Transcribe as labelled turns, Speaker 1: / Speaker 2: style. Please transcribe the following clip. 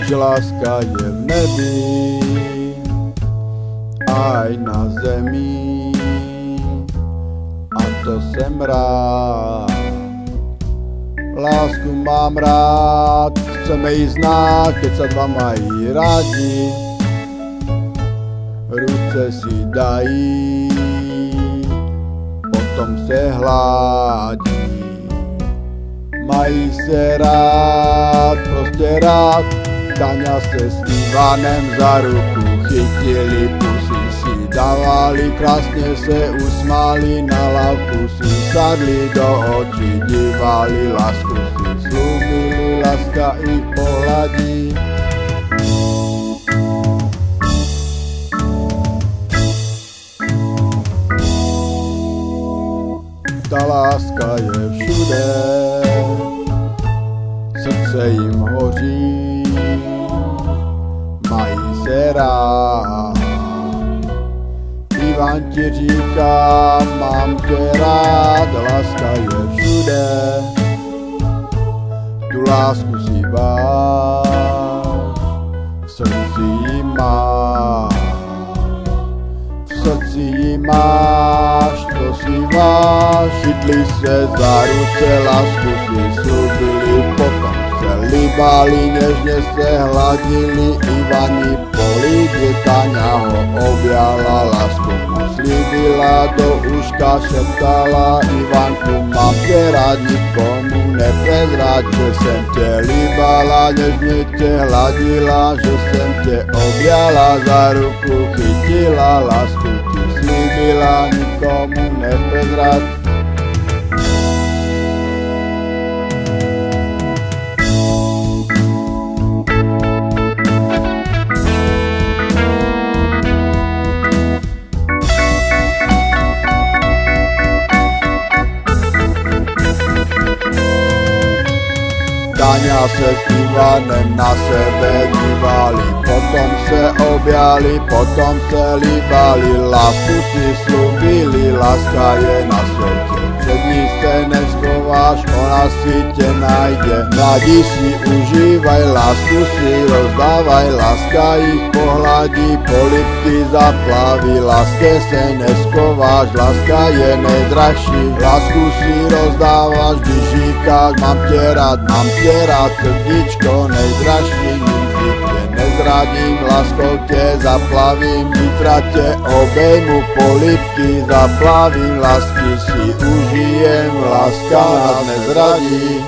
Speaker 1: Že láska je v nebi, aj na zemi, a to jsem rád. Lásku mám rád, chceme ji znát, keď sa dva mají rádi. Ruce si dají, potom se hládí. Mají se rád, prostě rád. Táňa se s Ivanem za ruku chytili, pusy si dávali, krásně se usmáli, na lávku si sadli, do očí dívali, lásku si slúbili, láska ich pohladí. Ta láska je všude, srdce jim hoří, mají se rád. Ivan ti říká, mám tě rád, láska je všude, tu lásku si váš, v srdci ji máš, v srdci ji máš, to si váš. Chytli se za ruce, lásku si slúbili, potom se líbali, nežně se hladili, Ivani políbě, Táňa ho objala, lásku mu slíbila, do uška šeptala, Ivanku, mám tě rád, nikomu neprezrať, že jsem tě líbala, nežně tě hladila, že jsem tě objala, za ruku chytila, lásku ti slíbila, nikomu neprezrať. Táňa se s Ivanem na sebe dívali, potom se objali, potom se líbali, lásku si slúbili, láska je na světě, před ní se neschováš, ona si tě najde. Mladí si užívaj, lásku si rozdávaj, láska ich pohladí, polibky zaplaví, láske se neschováš, láska je nejdražší, lásku si rozdáváš, když říkáš, mám tě rád, srdíčko nejdražší, nikdy tě nezradím, láskou tě zaplavím, zítra tě obejmu, polibky zaplavím, lásky si užijem, láska nás nezradí.